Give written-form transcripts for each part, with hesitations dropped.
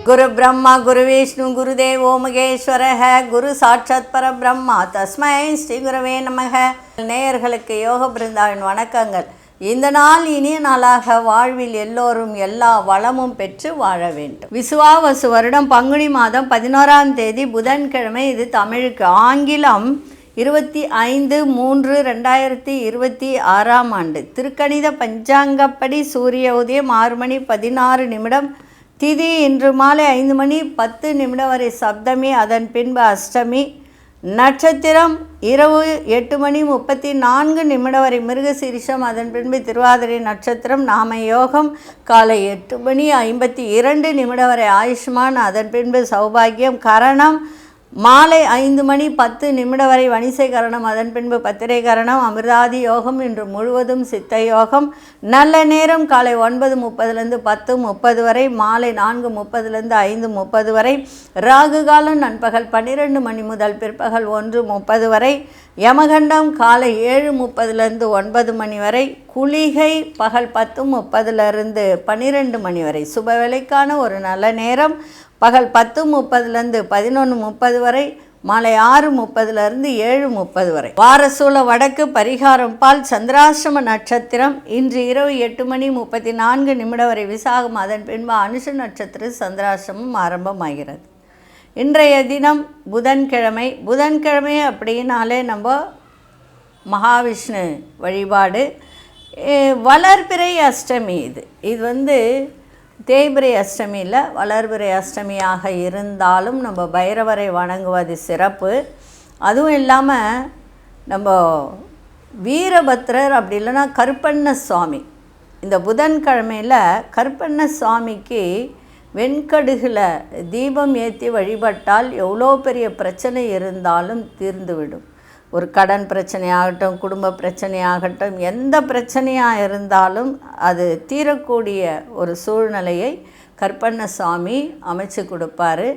குரு பிரம்மா குரு விஷ்ணு குருதேவோ மகேஸ்வரஹ குரு சாட்சாத் பரபிரம்மா தஸ்மை ஸ்ரீ குருவே நமக. நேயர்களுக்கு யோக பிருந்தாவின் வணக்கங்கள். இந்த நாள் இனிய நாளாக வாழ்வில் எல்லோரும் எல்லா வளமும் பெற்று வாழ வேண்டும். விசுவாவசு வருடம் பங்குனி மாதம் 11ஆம் தேதி புதன்கிழமை. இது தமிழுக்கு. ஆங்கிலம் 25/3/2026 திருக்கணித பஞ்சாங்கப்படி சூரிய உதயம் 6 மணி 16 நிமிடம். திதி இன்று மாலை 5 மணி 10 நிமிடம் வரை சப்தமி, அதன் பின்பு அஷ்டமி. நட்சத்திரம் இரவு 8 மணி 34 நிமிடம் வரை மிருகசீரிஷம், அதன் பின்பு திருவாதிரை நட்சத்திரம். நாம யோகம் காலை 8 மணி 52 நிமிடம் வரை ஆயுஷ்மான், அதன் பின்பு சௌபாகியம். கரணம் மாலை 5 மணி 10 நிமிடம் வரை வணிசை கரணம், அதன் பின்பு பத்திரை கரணம். அமிர்தாதி யோகம் இன்று முழுவதும் சித்த யோகம். நல்ல நேரம் காலை 9:30 10:30 வரை, மாலை 4:30 5:30 வரை. ராகு காலம் நண்பகல் 12 மணி முதல் பிற்பகல் 1:30 வரை. யமகண்டம் காலை 7:30 9 மணி வரை. குளிகை பகல் 10:30 12 மணி வரை. சுபவேளைக்கான ஒரு நல்ல நேரம் பகல் 10:30 11:30 வரை, மாலை 6:30 7:30 வரை. வாரசூல வடக்கு, பரிகாரம் பால். சந்திராசிரம நட்சத்திரம் இன்று இரவு 8 மணி 34 நிமிடம் வரை விசாகம், அதன் பின்பு அனுஷ நட்சத்திர சந்திராசிரமம் ஆரம்பமாகிறது. இன்றைய தினம் புதன்கிழமை. புதன்கிழமை அப்படின்னாலே நம்ம மகாவிஷ்ணு வழிபாடு. வளர்பிறை அஷ்டமி. இது தேய்பிரை அஷ்டமி இல்லை, வளர்பிறை அஷ்டமியாக இருந்தாலும் நம்ம பைரவரை வணங்குவது சிறப்பு. அதுவும் இல்லாமல் நம்ம வீரபத்ரர் அப்படி இல்லைன்னா கருப்பண்ண சுவாமி, இந்த புதன்கிழமையில் கருப்பண்ண சுவாமிக்கு வெண்கடுகில் தீபம் ஏற்றி வழிபட்டால் எவ்வளோ பெரிய பிரச்சனை இருந்தாலும் தீர்ந்துவிடும். ஒரு கடன் பிரச்சனையாகட்டும், குடும்ப பிரச்சனையாகட்டும், எந்த பிரச்சனையாக இருந்தாலும் அது தீரக்கூடிய ஒரு சூழ்நிலையை கருப்பண்ண சுவாமி அமைச்சு கொடுப்பாரு.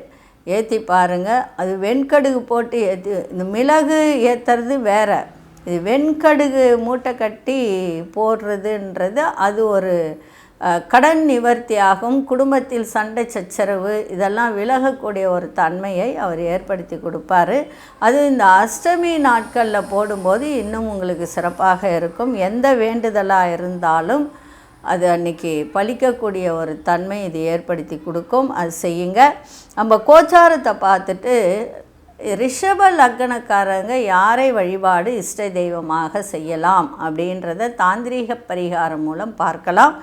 ஏற்றி பாருங்கள். அது வெண்கடுகு போட்டு ஏற்றி, இந்த மிளகு ஏற்றுறது வேறு, இது வெண்கடுகு மூட்டை கட்டி போடுறதுன்றது அது ஒரு கடன் நிவர்த்தியாகும். குடும்பத்தில் சண்டை சச்சரவு இதெல்லாம் விலகக்கூடிய ஒரு தன்மையை அவர் ஏற்படுத்தி கொடுப்பார். அது இந்த அஷ்டமி நாட்களில் போடும்போது இன்னும் உங்களுக்கு சிறப்பாக இருக்கும். எந்த வேண்டுதலாக இருந்தாலும் அது அன்றைக்கி பலிக்கக்கூடிய ஒரு தன்மை இது ஏற்படுத்தி கொடுக்கும். அது செய்யுங்க. நம்ம கோச்சாரத்தை பார்த்துட்டு ரிஷப லக்னக்காரங்க யாரை வழிபாடு இஷ்ட தெய்வமாக செய்யலாம் அப்படின்றத தாந்திரீக பரிகாரம் மூலம் பார்க்கலாம்.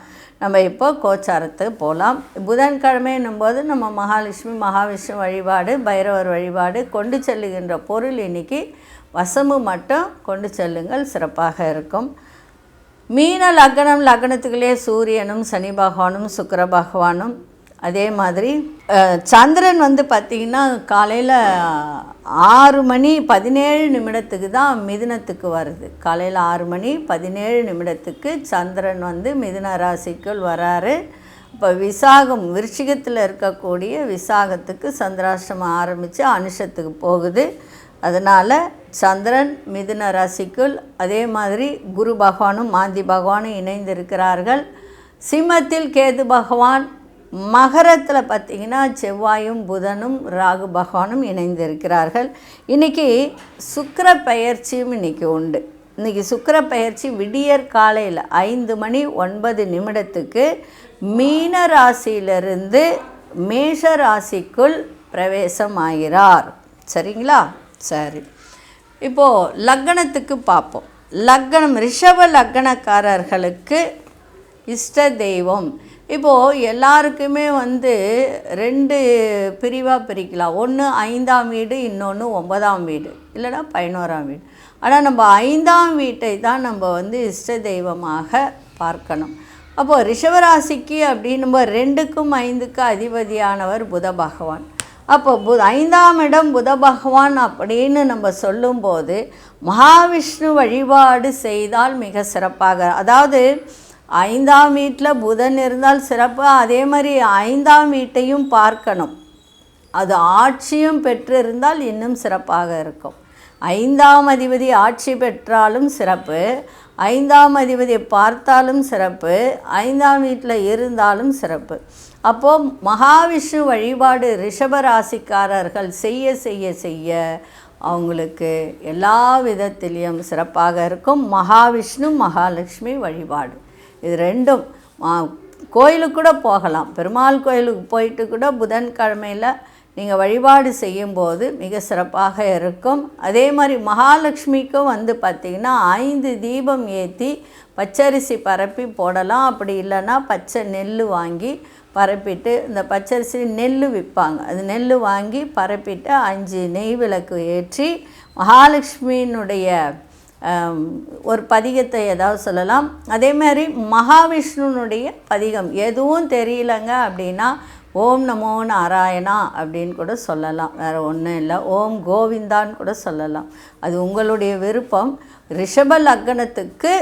நம்ம இப்போ கோச்சாரத்துக்கு போகலாம். புதன்கிழமைன்னும் போது நம்ம மகாலட்சுமி மகாவிஷ்ணு வழிபாடு, பைரவர் வழிபாடு. கொண்டு செல்லுகின்ற பொருள் இன்றைக்கி வசம்பு மட்டும் கொண்டு செல்லுங்கள், சிறப்பாக இருக்கும். மீன லக்னம். லக்னத்துக்குள்ளே சூரியனும் சனி பகவானும் சுக்கிர பகவானும். அதே மாதிரி சந்திரன் பார்த்திங்கன்னா காலையில் 6 மணி 17 நிமிடத்துக்கு தான் மிதுனத்துக்கு வருது. காலையில் 6 மணி 17 நிமிடத்துக்கு சந்திரன் மிதுன ராசிக்குள் வராரு. இப்போ விசாகம், விருச்சிகத்தில் இருக்கக்கூடிய விசாகத்துக்கு சந்திராஷ்டமம் ஆரம்பித்து அனுஷத்துக்கு போகுது. அதனால் சந்திரன் மிதுன ராசிக்குள். அதே மாதிரி குரு பகவானும் மாந்தி பகவானும் இணைந்து இருக்கிறார்கள். சிம்மத்தில் கேது பகவான். மகரத்தில் பார்த்திங்கன்னா செவ்வாயும் புதனும் ராகு பகவானும் இணைந்து இருக்கிறார்கள். இன்றைக்கி சுக்கிர பெயர்ச்சியும் இன்றைக்கி உண்டு. இன்றைக்கி சுக்கிர பெயர்ச்சி விடியற் காலையில் 5 மணி 9 நிமிடத்துக்கு மீன ராசியிலிருந்து மேஷ ராசிக்குள் பிரவேசம் ஆகிறார். சரிங்களா? சரி, இப்போது லக்னத்துக்கு பார்ப்போம். லக்னம் ரிஷப லக்னக்காரர்களுக்கு இஷ்ட தெய்வம். இப்போது எல்லாருக்குமே 2 பிரிவாக பிரிக்கலாம். ஒன்று 5ஆம் வீடு, இன்னொன்று 9ஆம் வீடு, இல்லைனா 11ஆம் வீடு. ஆனால் நம்ம 5ஆம் வீட்டை தான் நம்ம இஷ்ட தெய்வமாக பார்க்கணும். அப்போது ரிஷபராசிக்கு அப்படின்னும் 2க்கும் 5க்கும் அதிபதியானவர் புத பகவான். அப்போ 5ஆம் இடம் புத பகவான் அப்படின்னு நம்ம சொல்லும்போது மகாவிஷ்ணு வழிபாடு செய்தால் மிக சிறப்பாக, அதாவது 5ஆம் வீட்டில் புதன் இருந்தால் சிறப்பு. அதே மாதிரி 5ஆம் வீட்டையும் பார்க்கணும். அது ஆட்சியும் பெற்றிருந்தால் இன்னும் சிறப்பாக இருக்கும். 5ஆம் அதிபதி ஆட்சி பெற்றாலும் சிறப்பு, 5ஆம் அதிபதியை பார்த்தாலும் சிறப்பு, 5ஆம் வீட்டில் இருந்தாலும் சிறப்பு. அப்போது மகாவிஷ்ணு வழிபாடு ரிஷபராசிக்காரர்கள் செய்ய செய்ய செய்ய அவங்களுக்கு எல்லா விதத்திலையும் சிறப்பாக இருக்கும். மகாவிஷ்ணு மகாலட்சுமி வழிபாடு இது ரெண்டும் கோயிலுக்கு கூட போகலாம். பெருமாள் கோயிலுக்கு போயிட்டு கூட புதன்கிழமையில் நீங்கள் வழிபாடு செய்யும்போது மிக சிறப்பாக இருக்கும். அதே மாதிரி மகாலட்சுமிக்கும் பார்த்திங்கன்னா 5 தீபம் ஏற்றி பச்சரிசி பரப்பி போடலாம். அப்படி இல்லைன்னா பச்சை நெல் வாங்கி பரப்பிட்டு, இந்த பச்சரிசி நெல் விற்பாங்க, அது நெல் வாங்கி பரப்பிட்டு 5 நெய் விளக்கு ஏற்றி மகாலட்சுமியினுடைய ஒரு பதிகத்தை ஏதாவது சொல்லலாம். அதே மாதிரி மகாவிஷ்ணுனுடைய பதிகம் எதுவும் தெரியலங்க அப்படின்னா ஓம் நமோ நாராயணா அப்படின்னு கூட சொல்லலாம். வேறு ஒன்றும் இல்லை, ஓம் கோவிந்தான்னு கூட சொல்லலாம். அது உங்களுடைய விருப்பம். ரிஷப லக்னத்துக்கு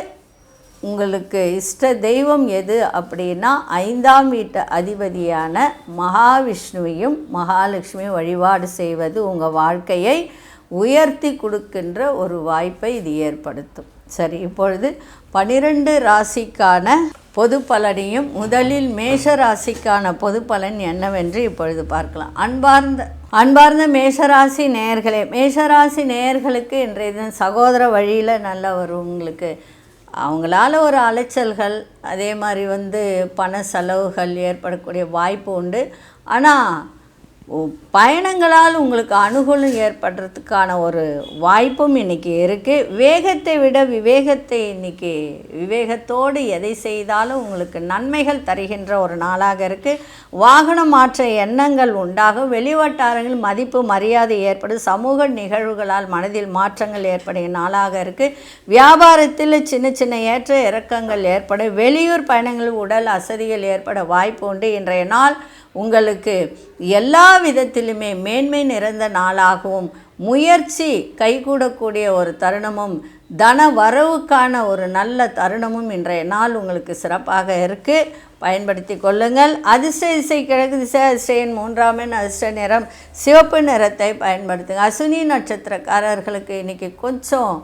உங்களுக்கு இஷ்ட தெய்வம் எது அப்படின்னா 5ஆம் வீட்டு அதிபதியான மகாவிஷ்ணுவையும் மகாலட்சுமியும் வழிபாடு செய்வது உங்கள் வாழ்க்கையை உயர்த்தி கொடுக்கின்ற ஒரு வாய்ப்பை இது ஏற்படுத்தும். சரி, இப்பொழுது 12 ராசிக்கான பொது பலனையும் முதலில் மேஷ ராசிக்கான பொது பலன் என்னவென்று இப்பொழுது பார்க்கலாம். அன்பார்ந்த மேஷராசி நேயர்களே, மேஷராசி நேயர்களுக்கு இன்றைய தினம் சகோதர வழியில் நல்ல உங்களுக்கு அவங்களால ஒரு அலைச்சல்கள், அதே மாதிரி பண செலவுகள் ஏற்படக்கூடிய வாய்ப்பு உண்டு. ஆனால் பயணங்களால் உங்களுக்கு அனுகூலம் ஏற்படுறதுக்கான ஒரு வாய்ப்பும் இன்றைக்கி இருக்குது. வேகத்தை விட விவேகத்தை இன்றைக்கி விவேகத்தோடு எதை செய்தாலும் உங்களுக்கு நன்மைகள் தருகின்ற ஒரு நாளாக இருக்குது. வாகனம் மாற்ற எண்ணங்கள் உண்டாகும். வெளிவட்டாரங்கள் மதிப்பு மரியாதை ஏற்படும். சமூக நிகழ்வுகளால் மனதில் மாற்றங்கள் ஏற்படைய நாளாக இருக்குது. வியாபாரத்தில் சின்ன சின்ன ஏற்ற இறக்கங்கள் ஏற்படும். வெளியூர் பயணங்கள் உடல் அசதிகள் ஏற்பட வாய்ப்பு உண்டு. இன்றைய நாள் உங்களுக்கு எல்லா விதத்திலுமே மேன்மை நிறைந்த நாளாகவும் முயற்சி கைகூடக்கூடிய ஒரு தருணமும் தன வரவுக்கான ஒரு நல்ல தருணமும் இன்றைய நாள் உங்களுக்கு சிறப்பாக இருக்குது. பயன்படுத்தி கொள்ளுங்கள். அதிர்ஷ்ட திசை கிழக்கு திசை, அதிர்ஷ்ட எண் 3ஆம் எண், அதிர்ஷ்ட நிறம் சிவப்பு நிறத்தை பயன்படுத்துங்க. அசுனி நட்சத்திரக்காரர்களுக்கு இன்றைக்கி கொஞ்சம்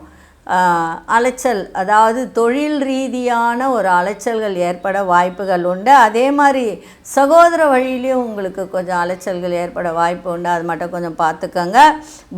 அலைச்சல், அதாவது தொழில் ரீதியான ஒரு அலைச்சல்கள் ஏற்பட வாய்ப்புகள் உண்டு. அதே மாதிரி சகோதர வழியிலையும் உங்களுக்கு கொஞ்சம் அலைச்சல்கள் ஏற்பட வாய்ப்பு உண்டு. அது மட்டும் கொஞ்சம் பார்த்துக்கோங்க.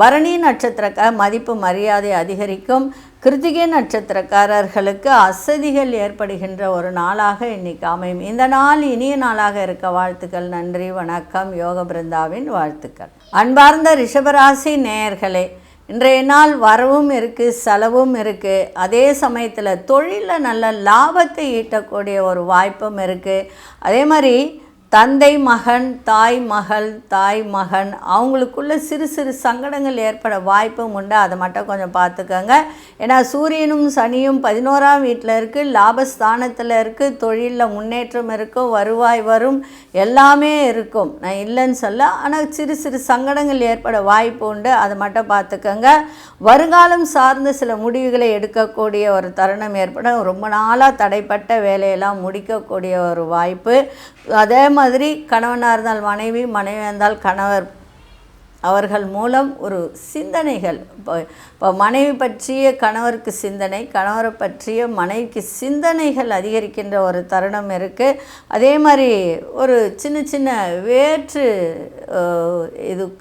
பரணி நட்சத்திரக்கார மதிப்பு மரியாதை அதிகரிக்கும். கிருத்திகை நட்சத்திரக்காரர்களுக்கு அசதிகள் ஏற்படுகின்ற ஒரு நாளாக இன்றைக்கி அமையும். இந்த நாள் இனிய நாளாக இருக்க வாழ்த்துக்கள். நன்றி, வணக்கம். யோக பிருந்தாவின் வாழ்த்துக்கள். அன்பார்ந்த ரிஷபராசி நேயர்களே, இன்றைய நாள் வரவும் இருக்குது, செலவும் இருக்குது. அதே சமயத்தில் தொழிலில் நல்ல லாபத்தை ஈட்டக்கூடிய ஒரு வாய்ப்பும் இருக்குது. அதே மாதிரி தந்தை மகன், தாய் மகள், தாய் மகன் அவங்களுக்குள்ள சிறு சிறு சங்கடங்கள் ஏற்பட வாய்ப்பும் உண்டு. அதை மட்டும் கொஞ்சம் பார்த்துக்கோங்க. ஏன்னா சூரியனும் சனியும் 11ஆம் வீட்டில் இருக்குது, லாபஸ்தானத்தில் இருக்குது. தொழிலில் முன்னேற்றம் இருக்கும், வருவாய் வரும், எல்லாமே இருக்கும், நான் இல்லைன்னு சொல்ல. ஆனால் சிறு சிறு சங்கடங்கள் ஏற்பட வாய்ப்பு உண்டு. அதை மட்டும் பார்த்துக்கோங்க. வருங்காலம் சார்ந்த சில முடிவுகளை எடுக்கக்கூடிய ஒரு தருணம் ஏற்படும். ரொம்ப நாளாக தடைப்பட்ட வேலையெல்லாம் முடிக்கக்கூடிய ஒரு வாய்ப்பு. அதே மாதிரி கணவனாக இருந்தால் மனைவி, மனைவியாக இருந்தால் கணவர், அவர்கள் மூலம் ஒரு சிந்தனைகள், இப்போ மனைவி பற்றிய கணவருக்கு சிந்தனை, கணவரை பற்றிய மனைவிக்கு சிந்தனைகள் அதிகரிக்கின்ற ஒரு தருணம் இருக்குது. அதே மாதிரி ஒரு சின்ன சின்ன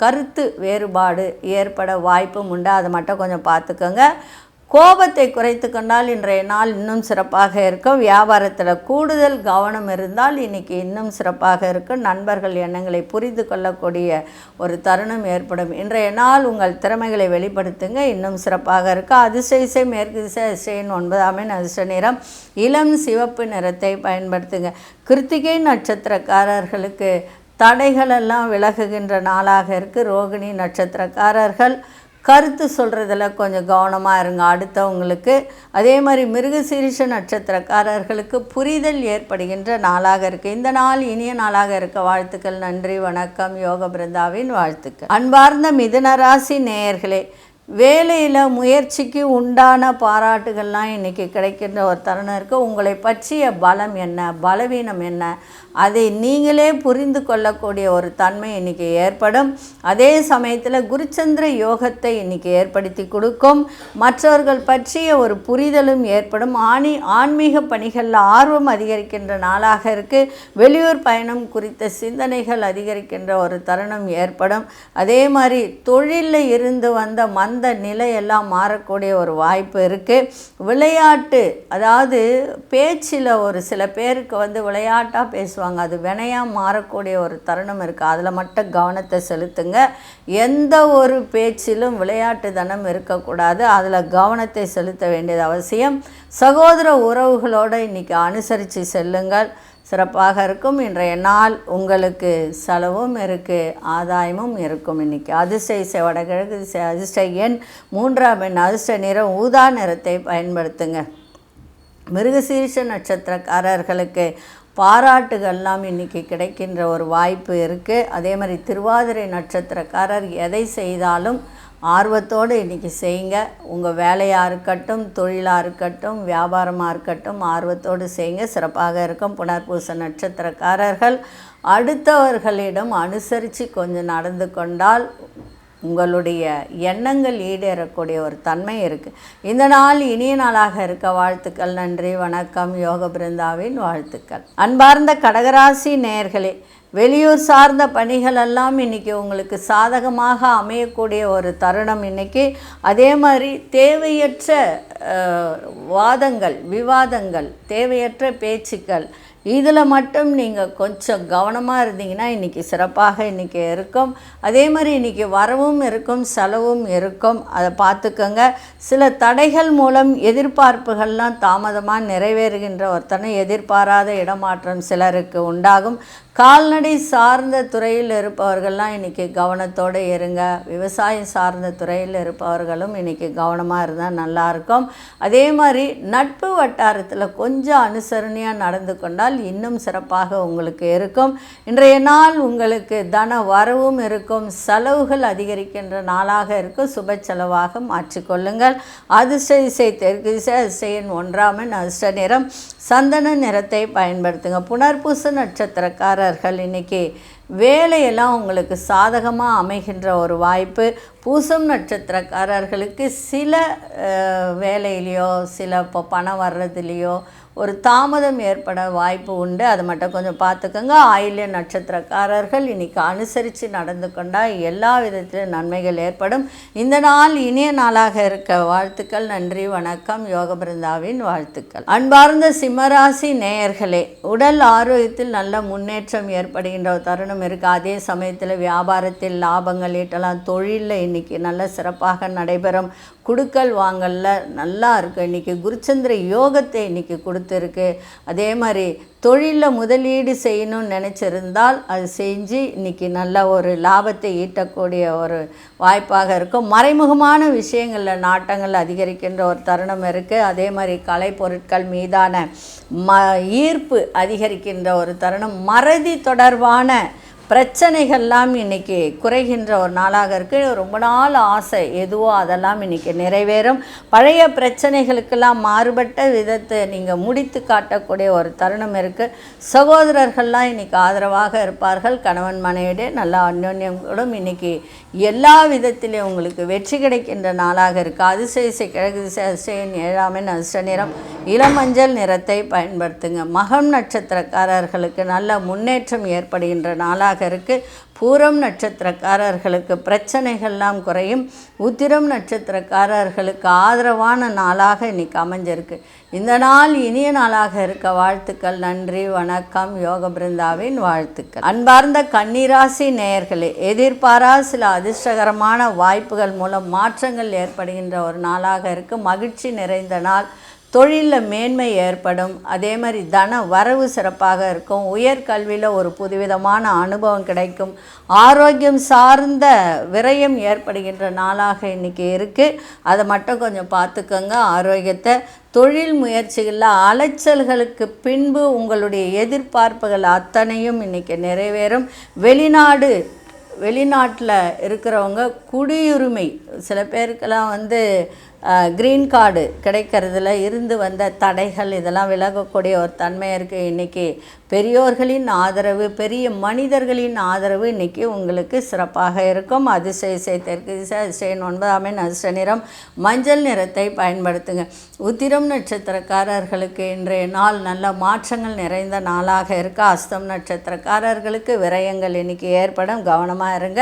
கருத்து வேறுபாடு ஏற்பட வாய்ப்பும் உண்டு. அதை மட்டும் கொஞ்சம் பார்த்துக்கோங்க. கோபத்தை குறைத்து கொண்டால் இன்றைய நாள் இன்னும் சிறப்பாக இருக்கும். வியாபாரத்தில் கூடுதல் கவனம் இருந்தால் இன்றைக்கி இன்னும் சிறப்பாக இருக்கும். நண்பர்கள் எண்ணங்களை புரிந்து கொள்ளக்கூடிய ஒரு தருணம் ஏற்படும். இன்றைய நாள் உங்கள் திறமைகளை வெளிப்படுத்துங்க, இன்னும் சிறப்பாக இருக்கும். அதிர்ஷ்ட திசை மேற்கு திசை, அதிர்ஷ்ட எண் 9ஆம் எண், அதிர்ஷ்ட நிறம் இளம் சிவப்பு நிறத்தை பயன்படுத்துங்க. கிருத்திகை நட்சத்திரக்காரர்களுக்கு தடைகளெல்லாம் விலகுகின்ற நாளாக இருக்குது. ரோகிணி நட்சத்திரக்காரர்கள் கருத்து சொல்கிறதில் கொஞ்சம் கவனமாக இருங்க அடுத்தவங்களுக்கு. அதே மாதிரி மிருகசீரிஷ நட்சத்திரக்காரர்களுக்கு புரிதல் ஏற்படுகின்ற நாளாக இருக்குது. இந்த நாள் இனிய நாளாக இருக்க வாழ்த்துக்கள். நன்றி, வணக்கம். யோக பிருந்தாவின் வாழ்த்துக்கள். அன்பார்ந்த மிதுன ராசி நேயர்களே, வேலையில் முயற்சிக்கு உண்டான பாராட்டுகள்லாம் இன்றைக்கி கிடைக்கின்ற ஒரு தருணம் இருக்குது. உங்களை பற்றிய பலம் என்ன, பலவீனம் என்ன, அதை நீங்களே புரிந்து கொள்ளக்கூடிய ஒரு தன்மை இன்றைக்கி ஏற்படும். அதே சமயத்தில் குருச்சந்திர யோகத்தை இன்றைக்கி ஏற்படுத்தி கொடுக்கும். மற்றவர்கள் பற்றிய ஒரு புரிதலும் ஏற்படும். ஆன்மீக பணிகளில் ஆர்வம் அதிகரிக்கின்ற நாளாக இருக்குது. வெளியூர் பயணம் குறித்த சிந்தனைகள் அதிகரிக்கின்ற ஒரு தருணம் ஏற்படும். அதே மாதிரி தொழிலில் இருந்து வந்த மந்த நிலையெல்லாம் மாறக்கூடிய ஒரு வாய்ப்பு இருக்குது. விளையாட்டு, அதாவது பேச்சில் ஒரு சில பேருக்கு விளையாட்டாக பேசுவாங்க, அது வினையாக மாறக்கூடிய ஒரு தருணம் இருக்குது. அதில் மட்டும் கவனத்தை செலுத்துங்க. எந்த ஒரு பேச்சிலும் விளையாட்டு தனம் இருக்கக்கூடாது. அதில் கவனத்தை செலுத்த வேண்டியது அவசியம். சகோதர உறவுகளோடு இன்றைக்கி அனுசரித்து செல்லுங்கள், சிறப்பாக இருக்கும். இன்றைய நாள் உங்களுக்கு செலவும் இருக்குது, ஆதாயமும் இருக்கும். இன்றைக்கி அதிர்ஷ்ட இசை வடகிழக்கு திசை, அதிர்ஷ்ட எண் 3ஆம் எண், அதிர்ஷ்ட நிறம் ஊதா நிறத்தை பயன்படுத்துங்க. மிருகசீரிஷ நட்சத்திரக்காரர்களுக்கு பாராட்டுகள்லாம் இன்றைக்கி கிடைக்கின்ற ஒரு வாய்ப்பு இருக்குது. அதே மாதிரி திருவாதிரை நட்சத்திரக்காரர் எதை செய்தாலும் ஆர்வத்தோடு இன்றைக்கி செய்யுங்க. உங்கள் வேலையாக இருக்கட்டும், தொழிலாக இருக்கட்டும், வியாபாரமாக இருக்கட்டும், ஆர்வத்தோடு செய்யுங்க, சிறப்பாக இருக்கும். புனர்பூச நட்சத்திரக்காரர்கள் அடுத்தவர்களிடம் அனுசரித்து கொஞ்சம் நடந்து கொண்டால் உங்களுடைய எண்ணங்கள் ஈடேறக்கூடிய ஒரு தன்மை இருக்குது. இந்த நாள் இனிய நாளாக இருக்க வாழ்த்துக்கள். நன்றி, வணக்கம். யோக பிருந்தாவின் வாழ்த்துக்கள். அன்பார்ந்த கடகராசி நேயர்களே, வெளியூர் சார்ந்த பணிகளெல்லாம் இன்றைக்கி உங்களுக்கு சாதகமாக அமையக்கூடிய ஒரு தருணம் இன்றைக்கி. அதே மாதிரி தேவையற்ற வாதங்கள், விவாதங்கள், தேவையற்ற பேச்சுக்கள், இதில் மட்டும் நீங்கள் கொஞ்சம் கவனமாக இருந்தீங்கன்னா இன்றைக்கி சிறப்பாக இன்றைக்கி இருக்கும். அதே மாதிரி இன்றைக்கி வரவும் இருக்கும், செலவும் இருக்கும், அதை பார்த்துக்கோங்க. சில தடைகள் மூலம் எதிர்பார்ப்புகள்லாம் தாமதமாக நிறைவேறுகின்ற ஒருத்தனை எதிர்பாராத இடமாற்றம் சிலருக்கு உண்டாகும். கால்நடை சார்ந்த துறையில் இருப்பவர்கள்லாம் இன்றைக்கி கவனத்தோடு இருங்க. விவசாயம் சார்ந்த துறையில் இருப்பவர்களும் இன்றைக்கி கவனமாக இருந்தால் நல்லாயிருக்கும். அதே மாதிரி நட்பு வட்டாரத்தில் கொஞ்சம் அனுசரணையாக நடந்து கொண்டால் இன்னும் சிறப்பாக உங்களுக்கு இருக்கும். இன்றைய நாள் உங்களுக்கு தன வரவும் இருக்கும், செலவுகள் அதிகரிக்கின்ற நாளாக இருக்கும். சுப செலவாக மாற்றிக்கொள்ளுங்கள். அதிர்ஷ்ட திசை தெற்கு திசை, அதிர்ஷ்ட எண் 1ஆம் எண், அதிர்ஷ்ட நிறம் சந்தன நிறத்தை பயன்படுத்துங்க. புனர்பூச நட்சத்திரக்காரர்கள் இன்றைக்கி வேலையெல்லாம் உங்களுக்கு சாதகமாக அமைகின்ற ஒரு வாய்ப்பு. பூசம் நட்சத்திரக்காரர்களுக்கு சில வேலையிலையோ சில இப்போ பணம் வர்றதுலேயோ ஒரு தாமதம் ஏற்பட வாய்ப்பு உண்டு, அதை மட்டும் கொஞ்சம் பார்த்துக்கோங்க. ஆயில்ய நட்சத்திரக்காரர்கள் இன்றைக்கி அனுசரித்து நடந்து கொண்டால் எல்லா விதத்திலும் நன்மைகள் ஏற்படும். இந்த நாள் இனிய நாளாக இருக்க வாழ்த்துக்கள். நன்றி, வணக்கம். யோக பிருந்தாவின் வாழ்த்துக்கள். அன்பார்ந்த சிம்மராசி நேயர்களே, உடல் ஆரோக்கியத்தில் நல்ல முன்னேற்றம் ஏற்படுகின்ற ஒரு தருணம் இருக்குது. அதே சமயத்தில் வியாபாரத்தில் லாபங்கள் ஈட்டலாம். தொழிலில் இன்றைக்கி நல்ல சிறப்பாக நடைபெறும். குடுக்கல் வாங்கலில் நல்லா இருக்குது. இன்றைக்கி குருச்சந்திர யோகத்தை இன்றைக்கி கொடுத்துருக்கு. அதே மாதிரி தொழிலில் முதலீடு செய்யணும்னு நினச்சிருந்தால் அது செஞ்சு இன்றைக்கி நல்ல ஒரு லாபத்தை ஈட்டக்கூடிய ஒரு வாய்ப்பாக இருக்கும். மறைமுகமான விஷயங்களில் நாட்டங்கள் அதிகரிக்கின்ற ஒரு தருணம் இருக்குது. அதே மாதிரி கலை பொருட்கள் மீதான ஈர்ப்பு அதிகரிக்கின்ற ஒரு தருணம். மறதி தொடர்பான பிரச்சனைகள்லாம் இன்றைக்கி குறைகின்ற ஒரு நாளாக இருக்குது. ரொம்ப நாள் ஆசை எதுவோ அதெல்லாம் இன்றைக்கி நிறைவேறும். பழைய பிரச்சனைகளுக்கெல்லாம் மாறுபட்ட விதத்தை நீங்கள் முடித்து காட்டக்கூடிய ஒரு தருணம் இருக்குது. சகோதரர்கள்லாம் இன்றைக்கி ஆதரவாக இருப்பார்கள். கணவன் மனைவியிடையே நல்ல அந்யோன்யம் கூட இன்றைக்கி எல்லா விதத்திலையும் உங்களுக்கு வெற்றி கிடைக்கின்ற நாளாக இருக்குது. அதிர்ஷ்ட திசை கிழக்கு திசை, அதிர்ஷ்ட எண் 7ஆம் எண், அதிர்ஷ்ட நிறம் இளமஞ்சள் நிறத்தை பயன்படுத்துங்க. மகம் நட்சத்திரக்காரர்களுக்கு நல்ல முன்னேற்றம் ஏற்படுகின்ற நாளாக இருக்குது. பூரம் நட்சத்திரக்காரர்களுக்கு பிரச்சனைகள்லாம் குறையும். உத்திரம் நட்சத்திரக்காரர்களுக்கு ஆதரவான நாளாக இன்றைக்கி அமைஞ்சிருக்கு. இந்த நாள் இனிய நாளாக இருக்க வாழ்த்துக்கள். நன்றி, வணக்கம். யோக பிருந்தாவின் வாழ்த்துக்கள். அன்பார்ந்த கன்னிராசி நேயர்களே, எதிர்பாரா சில அதிர்ஷ்டகரமான வாய்ப்புகள் மூலம் மாற்றங்கள் ஏற்படுகின்ற ஒரு நாளாக இருக்குது. மகிழ்ச்சி நிறைந்த நாள். தொழிலில் மேன்மை ஏற்படும். அதே மாதிரி தன வரவு சிறப்பாக இருக்கும். உயர்கல்வியில் ஒரு புதுவிதமான அனுபவம் கிடைக்கும். ஆரோக்கியம் சார்ந்த விரயம் ஏற்படுகின்ற நாளாக இன்றைக்கி இருக்குது. அதை மட்டும் கொஞ்சம் பார்த்துக்கோங்க ஆரோக்கியத்தை. தொழில் முயற்சிகளில் அலைச்சல்களுக்கு பின்பு உங்களுடைய எதிர்பார்ப்புகள் அத்தனையும் இன்றைக்கி நிறைவேறும். வெளிநாடு வெளிநாட்டில் இருக்கிறவங்க குடியுரிமை சில பேருக்கெல்லாம் க்ரீன் கார்டு கிடைக்கிறதுல இருந்து வந்த தடைகள் இதெல்லாம் விலகக்கூடிய ஒரு தன்மை இருக்குது. இன்றைக்கி பெரியோர்களின் ஆதரவு, பெரிய மனிதர்களின் ஆதரவு இன்றைக்கி உங்களுக்கு சிறப்பாக இருக்கும். அதிசய தெற்கு திசை, அதிசயம் 9 அதிர்ஷ்ட நிறம் மஞ்சள் நிறத்தை பயன்படுத்துங்க. உத்திரம் நட்சத்திரக்காரர்களுக்கு இன்றைய நாள் நல்ல மாற்றங்கள் நிறைந்த நாளாக இருக்குது. அஸ்தம் நட்சத்திரக்காரர்களுக்கு விரயங்கள் இன்றைக்கி ஏற்படும், கவனமாக இருங்க.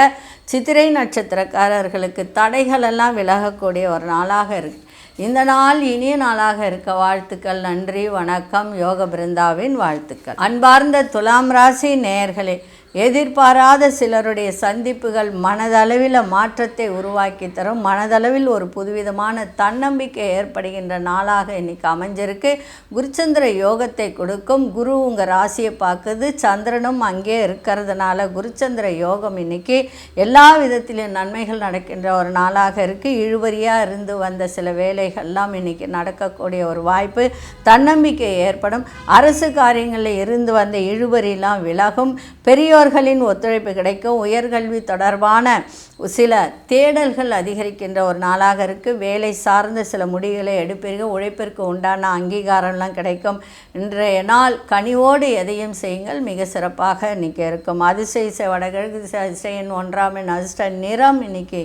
சித்திரை நட்சத்திரக்காரர்களுக்கு தடைகள் எல்லாம் விலகக்கூடிய ஒரு நாளாக இருக்குது. இந்த நாள் இனிய நாளாக இருக்க வாழ்த்துக்கள். நன்றி, வணக்கம். யோக பிருந்தாவின் வாழ்த்துக்கள். அன்பார்ந்த துலாம் ராசி நேயர்களே, எதிர்பாராத சிலருடைய சந்திப்புகள் மனதளவில் மாற்றத்தை உருவாக்கி தரும். மனதளவில் ஒரு புதுவிதமான தன்னம்பிக்கை ஏற்படுகின்ற நாளாக இன்றைக்கி அமைஞ்சிருக்கு. குருச்சந்திர யோகத்தை கொடுக்கும். குரு உங்கள் ராசியை பார்க்குது, சந்திரனும் அங்கே இருக்கிறதுனால குருச்சந்திர யோகம் இன்றைக்கி எல்லா விதத்திலும் நன்மைகள் நடக்கின்ற ஒரு நாளாக இருக்குது. இழுபறியாக இருந்து வந்த சில வேலைகள்லாம் இன்றைக்கி நடக்கக்கூடிய ஒரு வாய்ப்பு, தன்னம்பிக்கை ஏற்படும். அரசு காரியங்களில் இருந்து வந்த இழுபறியெல்லாம் விலகும். பெரியோர்களின் ஒத்துழைப்பு கிடைக்கும். உயர்கல்வி தொடர்பான சில தேடல்கள் அதிகரிக்கின்ற ஒரு நாளாக இருக்குது. வேலை சார்ந்த சில முடிவுகளை எடுப்பீர்கள். உழைப்பிற்கு உண்டான அங்கீகாரம்லாம் கிடைக்கும். இன்றைய நாள் கனிவோடு எதையும் செய்யுங்கள், மிக சிறப்பாக இன்றைக்கி இருக்கும். அதிசய வடகிழக்கு திசை, அதிசயம் 1 அதிர்ஷ்ட நிறம் இன்றைக்கி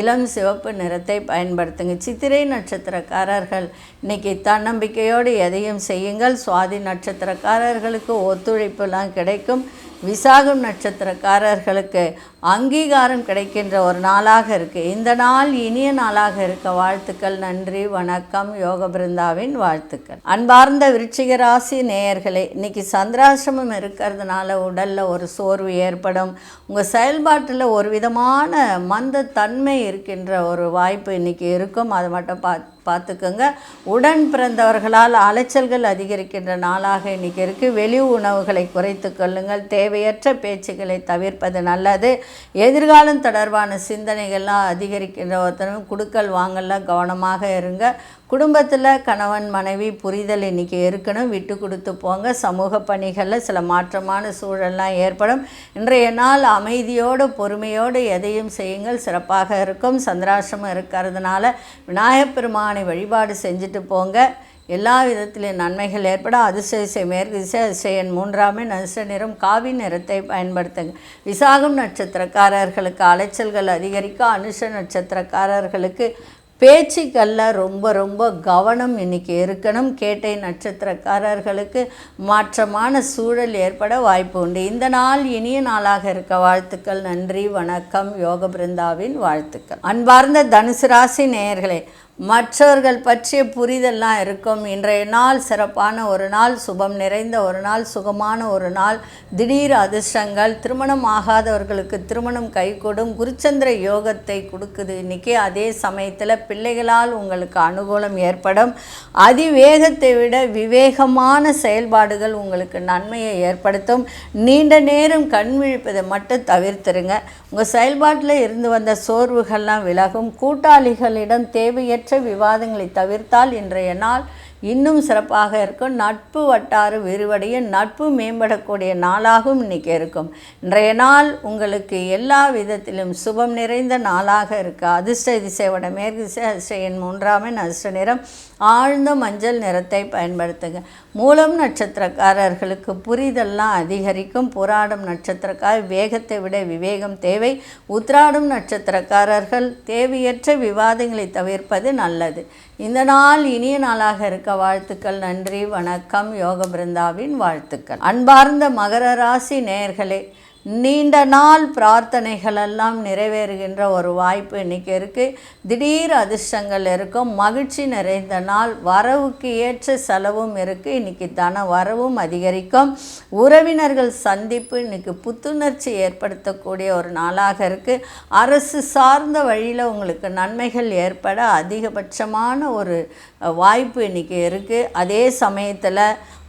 இளம் சிவப்பு நிறத்தை பயன்படுத்துங்க. சித்திரை நட்சத்திரக்காரர்கள் இன்றைக்கி தன்னம்பிக்கையோடு எதையும் செய்யுங்கள். சுவாதி நட்சத்திரக்காரர்களுக்கு ஒத்துழைப்புலாம் கிடைக்கும். விசாகம் நட்சத்திரக்காரர்களுக்கு அங்கீகாரம் கிடைக்கின்ற ஒரு நாளாக இருக்குது. இந்த நாள் இனிய நாளாக இருக்க வாழ்த்துக்கள். நன்றி, வணக்கம். யோக பிருந்தாவின் வாழ்த்துக்கள். அன்பார்ந்த விருச்சிக ராசி நேயர்களே, இன்றைக்கி சந்திராசிரமம் இருக்கிறதுனால உடலில் ஒரு சோர்வு ஏற்படும். உங்கள் செயல்பாட்டில் ஒரு விதமான மந்த தன்மை இருக்கின்ற ஒரு வாய்ப்பு இன்றைக்கி இருக்கும். அதை மட்டும் பார்த்துக்கோங்க. உடன் பிறந்தவர்களால் அலைச்சல்கள் அதிகரிக்கின்ற நாளாக இன்றைக்கி இருக்குது. வெளி உணவுகளை குறைத்து கொள்ளுங்கள். தேவையற்ற பேச்சுக்களை தவிர்ப்பது நல்லது. எதிர்காலம் தொடர்பான சிந்தனைகள்லாம் அதிகரிக்கின்ற ஒருத்தரும் குடுக்கல் வாங்கலாம் கவனமாக இருங்க. குடும்பத்தில் கணவன் மனைவி புரிதல் இன்றைக்கி இருக்கணும். விட்டு கொடுத்து போங்க. சமூக பணிகளில் சில மாற்றமான சூழல்லாம் ஏற்படும். இன்றைய நாள் அமைதியோடு பொறுமையோடு எதையும் செய்யுங்கள், சிறப்பாக இருக்கும். சந்திராசிரமம் இருக்கிறதுனால விநாயகப் பெருமானை வழிபாடு செஞ்சுட்டு போங்க. எல்லா விதத்திலும் நன்மைகள் ஏற்பட. அதிசய மேற்கு திசை, அதிசயம் 3 அதிர்ஷ்ட நிறம் காவி நிறத்தை பயன்படுத்துங்க. விசாகம் நட்சத்திரக்காரர்களுக்கு அலைச்சல்கள் அதிகரிக்கும். அனுஷ நட்சத்திரக்காரர்களுக்கு பேச்சுக்களில் ரொம்ப கவனம் இன்றைக்கி இருக்கணும். கேட்டை நட்சத்திரக்காரர்களுக்கு மாற்றமான சூழல் ஏற்பட வாய்ப்பு உண்டு. இந்த நாள் இனிய நாளாக இருக்க வாழ்த்துக்கள். நன்றி, வணக்கம். யோக பிருந்தாவின் வாழ்த்துக்கள். அன்பார்ந்த தனுசு ராசி நேயர்களே, மற்றவர்கள் பற்றிய புரிதல்லாம் இருக்கும். இன்றைய நாள் சிறப்பான ஒரு நாள், சுபம் நிறைந்த ஒரு நாள், சுகமான ஒரு நாள். திடீர் அதிர்ஷ்டங்கள். திருமணம் ஆகாதவர்களுக்கு திருமணம் கைகூடும். குருச்சந்திர யோகத்தை கொடுக்குது இன்றைக்கி. அதே சமயத்தில் பிள்ளைகளால் உங்களுக்கு அனுகூலம் ஏற்படும். அதிவேகத்தை விட விவேகமான செயல்பாடுகள் உங்களுக்கு நன்மையை ஏற்படுத்தும். நீண்ட நேரம் கண் விழிப்பதை மட்டும் தவிர்த்துருங்க. உங்கள் செயல்பாட்டில் இருந்து வந்த சோர்வுகள்லாம் விலகும். கூட்டாளிகளிடம் தேவையற்ற விவாதங்களை தவிர்த்தால் இன்றைய நாள் இன்னும் சிறப்பாக இருக்கும். நட்பு வட்டார விரிவடைய, நட்பு மேம்படக்கூடிய நாளாகவும் இன்றைக்கி இருக்கும். இன்றைய நாள் உங்களுக்கு எல்லா விதத்திலும் சுபம் நிறைந்த நாளாக இருக்குது. அதிர்ஷ்ட திசை வடமேற்கு திசை, அதிர்ஷ்ட 3 அதிர்ஷ்ட நிறம் ஆழ்ந்த மஞ்சள் நிறத்தை பயன்படுத்துங்க. மூலம் நட்சத்திரக்காரர்களுக்கு புரிதல்லாம் அதிகரிக்கும். புராடம் நட்சத்திரக்காரர் வேகத்தை விட விவேகம் தேவை. உத்திராடம் நட்சத்திரக்காரர்கள் தேவையற்ற விவாதங்களை தவிர்ப்பது நல்லது. இந்த நாள் இனிய நாளாக இருக்க வாழ்த்துக்கள். நன்றி, வணக்கம். யோக பிருந்தாவின் வாழ்த்துக்கள். அன்பார்ந்த மகர ராசி நேயர்களே, நீண்ட நாள் பிரார்த்தனைகளெல்லாம் நிறைவேறுகின்ற ஒரு வாய்ப்பு இன்றைக்கி இருக்குது. திடீர் அதிர்ஷ்டங்கள் இருக்கும். மகிழ்ச்சி நிறைந்த நாள். வரவுக்கு ஏற்ற செலவும் இருக்குது. இன்றைக்கி தன வரவும் அதிகரிக்கும். உறவினர்கள் சந்திப்பு இன்றைக்கி புத்துணர்ச்சி ஏற்படுத்தக்கூடிய ஒரு நாளாக இருக்குது. அரசு சார்ந்த வழியில் உங்களுக்கு நன்மைகள் ஏற்பட அதிகபட்சமான ஒரு வாய்ப்பு இன்றைக்கி இருக்குது. அதே சமயத்தில்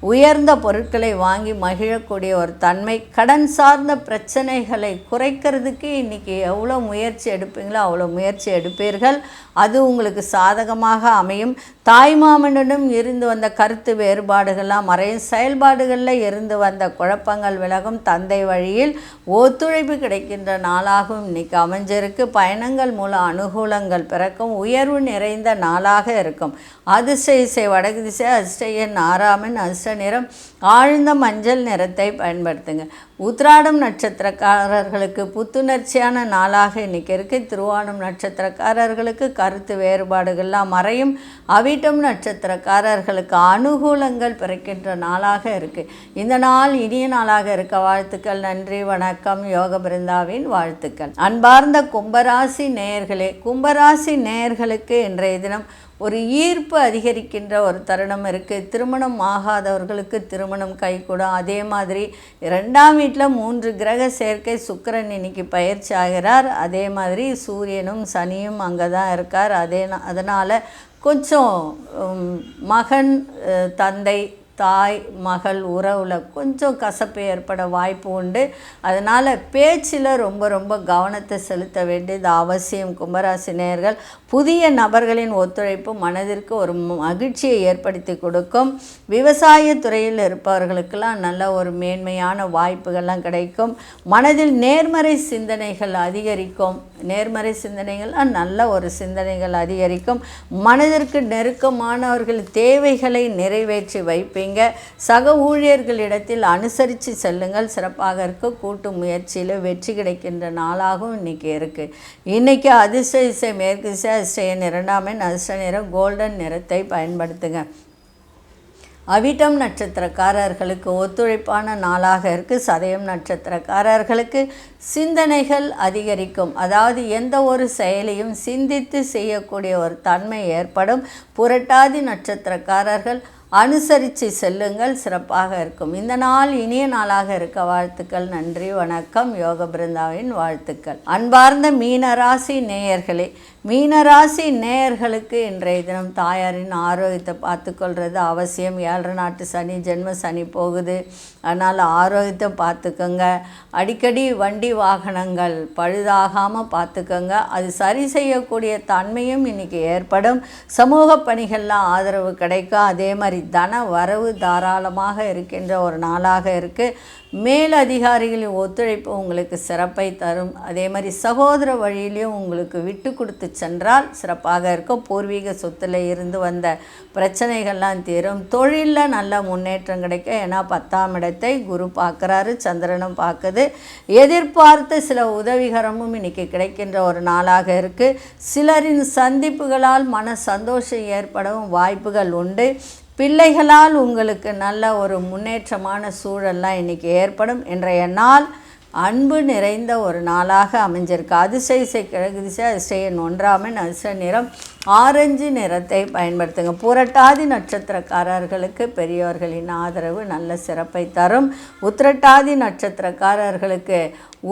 உயர்ந்த பொருட்களை வாங்கி மகிழக்கூடிய ஒரு தன்மை. கடன் சார்ந்த பிரச்சனைகளை குறைக்கிறதுக்கு இன்றைக்கி எவ்வளோ முயற்சி எடுப்பீங்களோ அவ்வளோ முயற்சி எடுப்பீர்கள். அது உங்களுக்கு சாதகமாக அமையும். தாய்மாமனிடம் இருந்து வந்த கருத்து வேறுபாடுகள்லாம் மறையும். செயல்பாடுகளில் இருந்து வந்த குழப்பங்கள் விலகும். தந்தை வழியில் ஒத்துழைப்பு கிடைக்கின்ற நாளாகவும் இன்றைக்கி அமைஞ்சிருக்கு. பயணங்கள் மூலம் அனுகூலங்கள் பிறக்கும். உயர்வு நிறைந்த நாளாக இருக்கும். அதிர்ஷ்ட இசை வடக்கு திசை, அதிர்ஷ்ட எண் 6, அதிர்ஷ்ட நிறம் ஆழ்ந்த மஞ்சள் நிறத்தை பயன்படுத்துங்க. உத்திராடம் நட்சத்திரக்காரர்களுக்கு புத்துணர்ச்சியான நாளாக இன்றைக்கி இருக்குது. திருவோணம் நட்சத்திரக்காரர்களுக்கு கருத்து வேறுபாடுகள்லாம் மறையும். அவிட்டம் நட்சத்திரக்காரர்களுக்கு அனுகூலங்கள் பிறக்கின்ற நாளாக இருக்குது. இந்த நாள் இனிய நாளாக இருக்க வாழ்த்துக்கள். நன்றி, வணக்கம். யோக பிருந்தாவின் வாழ்த்துக்கள். அன்பார்ந்த கும்பராசி நேயர்களே, கும்பராசி நேயர்களுக்கு இன்றைய தினம் ஒரு ஈர்ப்பு அதிகரிக்கின்ற ஒரு தருணம் இருக்குது. திருமணம் ஆகாதவர்களுக்கு திருமணம் கைகூடும். அதே மாதிரி 2ஆம் வீட்டில் 3 கிரக சேர்க்கை. சுக்கிரன் இன்னைக்கு பயிற்சி ஆகிறார். அதே மாதிரி சூரியனும் சனியும் அங்கே தான் இருக்கார். அதனால் கொஞ்சம் மகன் தந்தை தாய் மகள் உறவில் கொஞ்சம் கசப்பு ஏற்பட வாய்ப்பு உண்டு. அதனால் பேச்சில் ரொம்ப கவனத்தை செலுத்த வேண்டியது அவசியம். கும்பராசி நேயர்கள், புதிய நபர்களின் ஒத்துழைப்பு மனதிற்கு ஒரு மகிழ்ச்சியை ஏற்படுத்தி கொடுக்கும். விவசாய துறையில் இருப்பவர்களுக்கெல்லாம் நல்ல ஒரு மேன்மையான வாய்ப்புகள்லாம் கிடைக்கும். மனதில் நேர்மறை சிந்தனைகள் அதிகரிக்கும். நேர்மறை சிந்தனைகள்லாம் நல்ல ஒரு சிந்தனைகள் அதிகரிக்கும். மனதிற்கு நெருக்கமானவர்கள் தேவைகளை நிறைவேற்றி வைப்பீங்க. சக ஊழியர்களிடத்தில் அனுசரித்து செல்லுங்கள். சிறப்பாக இருக்க. கூட்டு முயற்சியில் வெற்றி கிடைக்கின்ற நாளாகவும் இன்றைக்கி இருக்குது. இன்றைக்கி அதிர்ஷ்ட இசை மேற்கு திசை, அதிர்ஷ்ட எண் 2, அதிர்ஷ்ட நிறம் கோல்டன் நிறத்தை பயன்படுத்துங்க. அவிட்டம் நட்சத்திரக்காரர்களுக்கு ஒத்துழைப்பான நாளாக இருக்குது. சதயம் நட்சத்திரக்காரர்களுக்கு சிந்தனைகள் அதிகரிக்கும். அதாவது எந்த ஒரு செயலையும் சிந்தித்து செய்யக்கூடிய ஒரு தன்மை ஏற்படும். புரட்டாதி நட்சத்திரக்காரர்கள் அனுசரித்து செல்லுங்கள். சிறப்பாக இருக்கும். இந்த நாள் இனிய நாளாக இருக்க வாழ்த்துக்கள். நன்றி, வணக்கம். யோக பிருந்தாவின் வாழ்த்துக்கள். அன்பார்ந்த மீனராசி நேயர்களே, மீனராசி நேயர்களுக்கு இன்றைய தினம் தாயாரின் ஆரோக்கியத்தை பார்த்துக்கொள்வது அவசியம். 7 நாட்டு சனி, ஜென்ம சனி போகுது. அதனால் ஆரோக்கியத்தை பார்த்துக்கோங்க. அடிக்கடி வண்டி வாகனங்கள் பழுதாகாமல் பார்த்துக்கோங்க. அது சரி செய்யக்கூடிய தன்மையும் இன்றைக்கி ஏற்படும். சமூக பணிகள்லாம் ஆதரவு கிடைக்கும். அதே மாதிரி தன வரவு தாராளமாக இருக்கின்ற ஒரு நாளாக இருக்குது. மேலதிகாரிகளின் ஒத்துழைப்பு உங்களுக்கு சிறப்பை தரும். அதே மாதிரி சகோதர வழியிலையும் உங்களுக்கு விட்டு கொடுத்து சென்றால் சிறப்பாக இருக்கும். பூர்வீக சொத்தில் இருந்து வந்த பிரச்சனைகள்லாம் தீரும். தொழிலில் நல்ல முன்னேற்றம் கிடைக்கும். ஏன்னா 10ஆம் இடத்தை குரு பார்க்குறாரு, சந்திரனும் பார்க்குது. எதிர்பார்த்த சில உதவிகரமும் இன்றைக்கி கிடைக்கின்ற ஒரு நாளாக இருக்குது. சிலரின் சந்திப்புகளால் மன சந்தோஷம் ஏற்படவும் வாய்ப்புகள் உண்டு. பிள்ளைகளால் உங்களுக்கு நல்ல ஒரு முன்னேற்றமான சூழல்லாம் இன்றைக்கி ஏற்படும். இன்றைய நாள் அன்பு நிறைந்த ஒரு நாளாக அமைஞ்சிருக்கு. அதிர்ஷ்ட இசை கிழக்கு திசை, அதிர்ஷ்ட எண் 1, அதிர்ஷ்ட நிறம் ஆரஞ்சு நிறத்தை பயன்படுத்துங்க. புரட்டாதி நட்சத்திரக்காரர்களுக்கு பெரியவர்களின் ஆதரவு நல்ல சிறப்பை தரும். உத்திரட்டாதி நட்சத்திரக்காரர்களுக்கு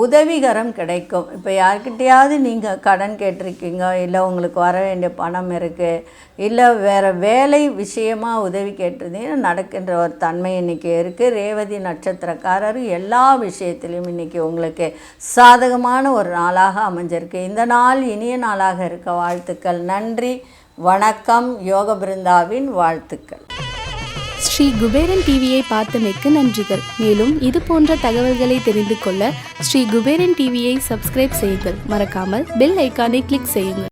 உதவிகரம் கிடைக்கும். இப்போ யார்கிட்டையாவது நீங்கள் கடன் கேட்டிருக்கீங்க, இல்லை உங்களுக்கு வர வேண்டிய பணம் இருக்குது, இல்லை வேறு வேலை விஷயமாக உதவி கேட்டிருந்தீங்கன்னா நடக்கின்ற ஒரு தன்மை இன்றைக்கி இருக்குது. ரேவதி நட்சத்திரக்காரர் எல்லா விஷயத்திலையும் இன்றைக்கி உங்களுக்கு சாதகமான ஒரு நாளாக அமைஞ்சிருக்கு. இந்த நாள் இனிய நாளாக இருக்க வாழ்த்துக்கள். நன்றி, வணக்கம். யோக பிருந்தாவின் வாழ்த்துக்கள். ஸ்ரீ குபேரன் டிவியை பார்த்தமைக்கு நன்றிகள். மேலும் இது போன்ற தகவல்களை தெரிந்து கொள்ள ஸ்ரீ குபேரன் டிவியை சப்ஸ்கிரைப் செய்யுங்கள். மறக்காமல் பெல் ஐக்கானை கிளிக் செய்யுங்கள்.